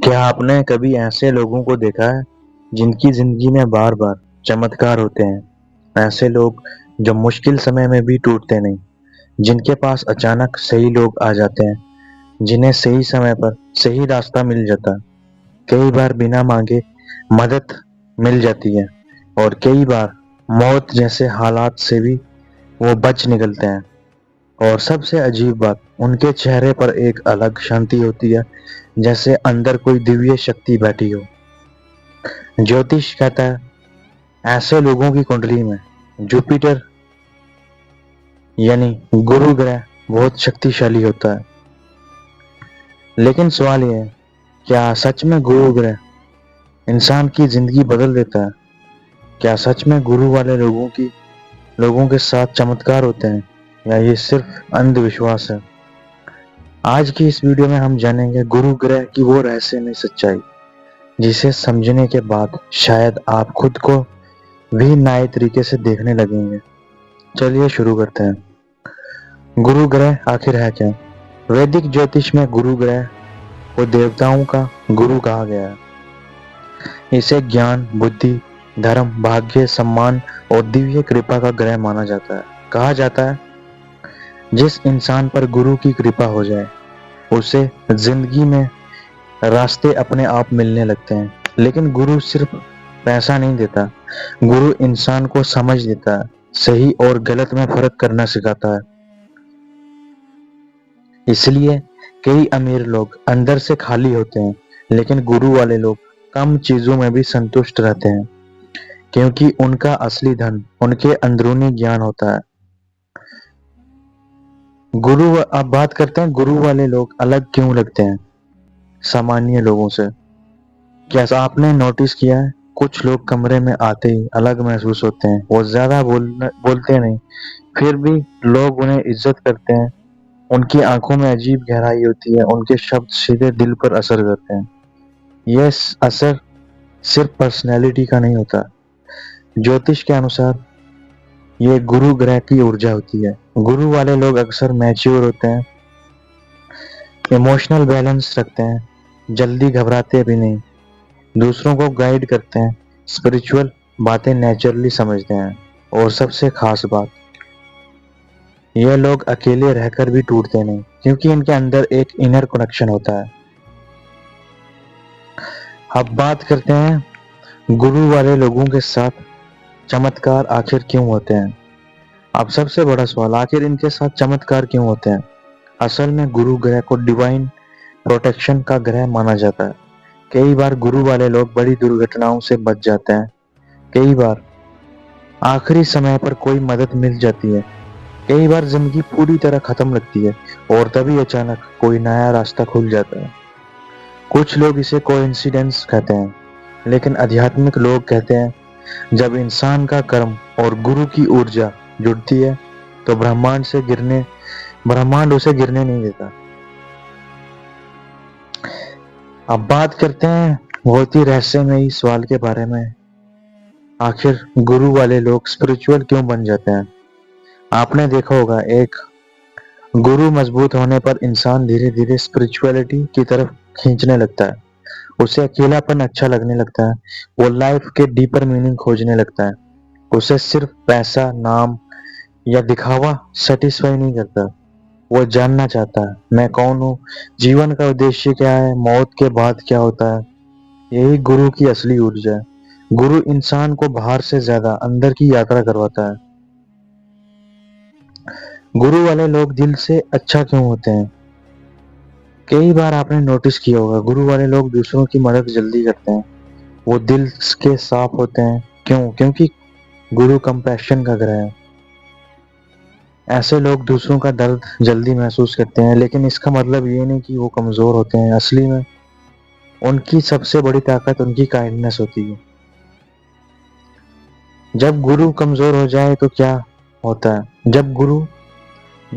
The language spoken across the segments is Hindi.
क्या आपने कभी ऐसे लोगों को देखा है जिनकी जिंदगी में बार बार चमत्कार होते हैं? ऐसे लोग जो मुश्किल समय में भी टूटते नहीं, जिनके पास अचानक सही लोग आ जाते हैं, जिन्हें सही समय पर सही रास्ता मिल जाता है, कई बार बिना मांगे मदद मिल जाती है और कई बार मौत जैसे हालात से भी वो बच निकलते हैं। और सबसे अजीब बात, उनके चेहरे पर एक अलग शांति होती है, जैसे अंदर कोई दिव्य शक्ति बैठी हो। ज्योतिष कहता है ऐसे लोगों की कुंडली में जुपिटर यानी गुरु ग्रह बहुत शक्तिशाली होता है। लेकिन सवाल यह है, क्या सच में गुरु ग्रह इंसान की जिंदगी बदल देता है? क्या सच में गुरु वाले लोगों के साथ चमत्कार होते हैं, या ये सिर्फ अंधविश्वास है? आज की इस वीडियो में हम जानेंगे गुरु ग्रह की वो रहस्यमय सच्चाई, जिसे समझने के बाद शायद आप खुद को भी नए तरीके से देखने लगेंगे। चलिए शुरू करते हैं। गुरु ग्रह आखिर है क्या? वैदिक ज्योतिष में गुरु ग्रह को देवताओं का गुरु कहा गया है। इसे ज्ञान, बुद्धि, धर्म, भाग्य, सम्मान और दिव्य कृपा का ग्रह माना जाता है। कहा जाता है जिस इंसान पर गुरु की कृपा हो जाए उसे जिंदगी में रास्ते अपने आप मिलने लगते हैं। लेकिन गुरु सिर्फ पैसा नहीं देता, गुरु इंसान को समझ देता है, सही और गलत में फर्क करना सिखाता है। इसलिए कई अमीर लोग अंदर से खाली होते हैं, लेकिन गुरु वाले लोग कम चीजों में भी संतुष्ट रहते हैं, क्योंकि उनका असली धन उनके अंदरूनी ज्ञान होता है। अब बात करते हैं गुरु वाले लोग अलग क्यों लगते हैं सामान्य लोगों से। क्या आपने नोटिस किया है, कुछ लोग कमरे में आते ही अलग महसूस होते हैं। वो ज्यादा बोलते नहीं, फिर भी लोग उन्हें इज्जत करते हैं। उनकी आंखों में अजीब गहराई होती है, उनके शब्द सीधे दिल पर असर करते हैं। यह असर सिर्फ पर्सनैलिटी का नहीं होता, ज्योतिष के अनुसार ये गुरु ग्रह की ऊर्जा होती है। गुरु वाले लोग अक्सर मैच्योर होते हैं, इमोशनल बैलेंस रखते हैं, जल्दी घबराते भी नहीं, दूसरों को गाइड करते हैं, स्पिरिचुअल बातें नेचुरली समझते हैं। और सबसे खास बात, यह लोग अकेले रहकर भी टूटते नहीं, क्योंकि इनके अंदर एक इनर कनेक्शन होता है। अब बात करते हैं गुरु वाले लोगों के साथ चमत्कार आखिर क्यों होते हैं। अब सबसे बड़ा सवाल, आखिर इनके साथ चमत्कार क्यों होते हैं? असल में गुरु ग्रह को डिवाइन प्रोटेक्शन का ग्रह माना जाता है। कई बार गुरु वाले लोग बड़ी दुर्घटनाओं से बच जाते हैं, कई बार आखिरी समय पर कोई मदद मिल जाती है, कई बार जिंदगी पूरी तरह खत्म लगती है और तभी अचानक कोई नया रास्ता खुल जाता है। कुछ लोग इसे कोइंसिडेंस कहते हैं, लेकिन आध्यात्मिक लोग कहते हैं जब इंसान का कर्म और गुरु की ऊर्जा जुड़ती है तो ब्रह्मांड उसे गिरने नहीं देता। अब बात करते हैं बहुत ही रहस्यमयी सवाल के बारे में, आखिर गुरु वाले लोग स्पिरिचुअल क्यों बन जाते हैं? आपने देखा होगा, एक गुरु मजबूत होने पर इंसान धीरे धीरे स्पिरिचुअलिटी की तरफ खींचने लगता है। उसे अकेलापन अच्छा लगने लगता है, वो लाइफ के डीपर मीनिंग खोजने लगता है। उसे सिर्फ पैसा, नाम या दिखावा सेटिस्फाई नहीं करता। वो जानना चाहता है मैं कौन हूँ, जीवन का उद्देश्य क्या है, मौत के बाद क्या होता है। यही गुरु की असली ऊर्जा है। गुरु इंसान को बाहर से ज्यादा अंदर की यात्रा करवाता है। गुरु वाले लोग दिल से अच्छा क्यों होते हैं? कई बार आपने नोटिस किया होगा, गुरु वाले लोग दूसरों की मदद जल्दी करते हैं, वो दिल के साफ होते हैं। क्यों? क्योंकि गुरु कंपैशन का ग्रह है। ऐसे लोग दूसरों का दर्द जल्दी महसूस करते हैं, लेकिन इसका मतलब ये नहीं कि वो कमजोर होते हैं। असली में उनकी सबसे बड़ी ताकत उनकी काइंडनेस होती है। जब गुरु कमजोर हो जाए तो क्या होता है?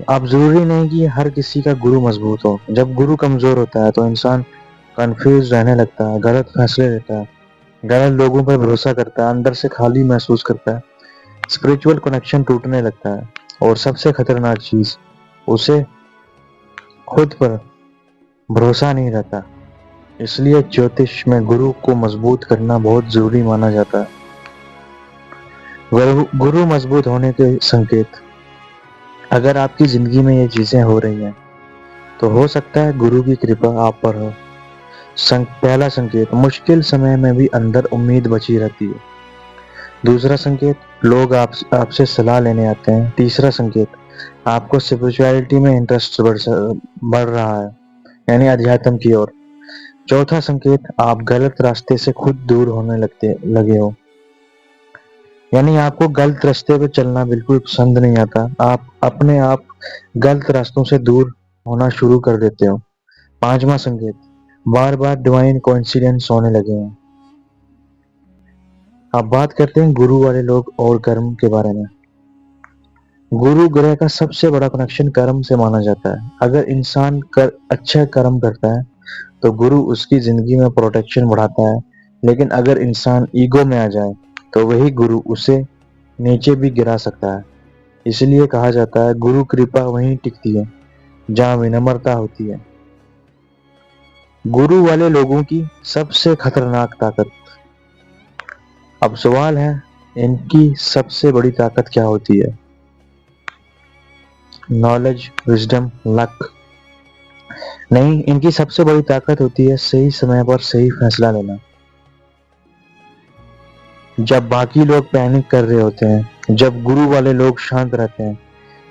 अब जरूरी नहीं कि हर किसी का गुरु मजबूत हो। जब गुरु कमजोर होता है तो इंसान कंफ्यूज रहने लगता है, गलत फैसले लेता है, गलत लोगों पर भरोसा करता है, अंदर से खाली महसूस करता है, स्पिरिचुअल कनेक्शन टूटने लगता है, और सबसे खतरनाक चीज, उसे खुद पर भरोसा नहीं रहता। इसलिए ज्योतिष में गुरु को मजबूत करना बहुत जरूरी माना जाता है। गुरु मजबूत होने के संकेत। अगर आपकी जिंदगी में ये चीजें हो रही हैं तो हो सकता है गुरु की कृपा आप पर हो। पहला संकेत, मुश्किल समय में भी अंदर उम्मीद बची रहती है। दूसरा संकेत, लोग आपसे सलाह लेने आते हैं। तीसरा संकेत, आपको स्पिरिचुअलिटी में इंटरेस्ट बढ़ रहा है, यानी अध्यात्म की ओर। चौथा संकेत, आप गलत रास्ते से खुद दूर होने लगे हो, यानी आपको गलत रास्ते पे चलना बिल्कुल पसंद नहीं आता। आप अपने आप गलत रास्तों से दूर होना शुरू कर देते हो। पांचवा संकेत, बार बार डिवाइन कोइंसिडेंस होने लगे हैं। अब बात करते हैं गुरु वाले लोग और कर्म के बारे में। गुरु ग्रह का सबसे बड़ा कनेक्शन कर्म से माना जाता है। अगर इंसान अच्छा कर्म करता है तो गुरु उसकी जिंदगी में प्रोटेक्शन बढ़ाता है, लेकिन अगर इंसान ईगो में आ जाए तो वही गुरु उसे नीचे भी गिरा सकता है। इसलिए कहा जाता है गुरु कृपा वहीं टिकती है जहाँ विनम्रता होती है। गुरु वाले लोगों की सबसे खतरनाक ताकत। अब सवाल है, इनकी सबसे बड़ी ताकत क्या होती है? Knowledge, wisdom, luck? नहीं, इनकी सबसे बड़ी ताकत होती है सही समय पर सही फैसला लेना। जब बाकी लोग पैनिक कर रहे होते हैं, जब गुरु वाले लोग शांत रहते हैं,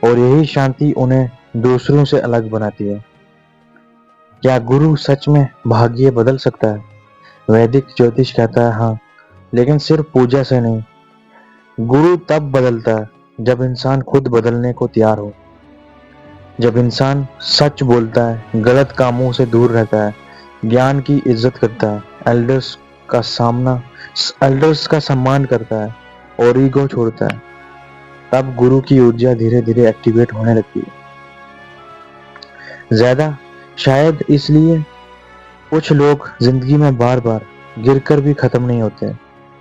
और यही शांति उन्हें दूसरों से अलग बनाती है। क्या गुरु सच में भाग्य बदल सकता है? वैदिक ज्योतिष कहता है हाँ, लेकिन सिर्फ पूजा से नहीं। गुरु तब बदलता है जब इंसान खुद बदलने को तैयार हो, जब इंसान सच बोलता है, गलत कामों से दूर रहता है, ज्ञान की इज्जत करता है, एल्डर्स का सम्मान करता है और ईगो छोड़ता है, तब गुरु की ऊर्जा धीरे धीरे एक्टिवेट होने लगती है। ज्यादा शायद इसलिए कुछ लोग जिंदगी में बार बार गिरकर भी खत्म नहीं होते,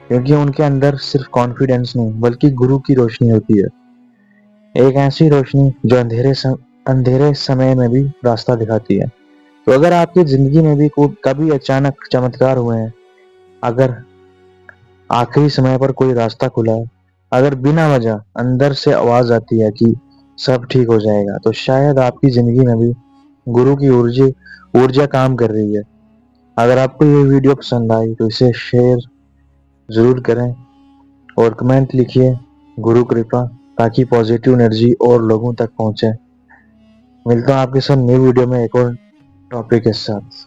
क्योंकि उनके अंदर सिर्फ कॉन्फिडेंस नहीं बल्कि गुरु की रोशनी होती है। एक ऐसी रोशनी जो अंधेरे समय में भी रास्ता दिखाती है। तो अगर आपकी जिंदगी में भी कभी अचानक चमत्कार हुए हैं, अगर आखिरी समय पर कोई रास्ता खुला है, अगर बिना वजह अंदर से आवाज आती है कि सब ठीक हो जाएगा, तो शायद आपकी जिंदगी में भी गुरु की ऊर्जा काम कर रही है। अगर आपको ये वीडियो पसंद आई तो इसे शेयर जरूर करें और कमेंट लिखिए गुरु कृपा, ताकि पॉजिटिव एनर्जी और लोगों तक पहुंचे। मिलता हूं आपके साथ न्यू वीडियो में एक और टॉपिक के साथ।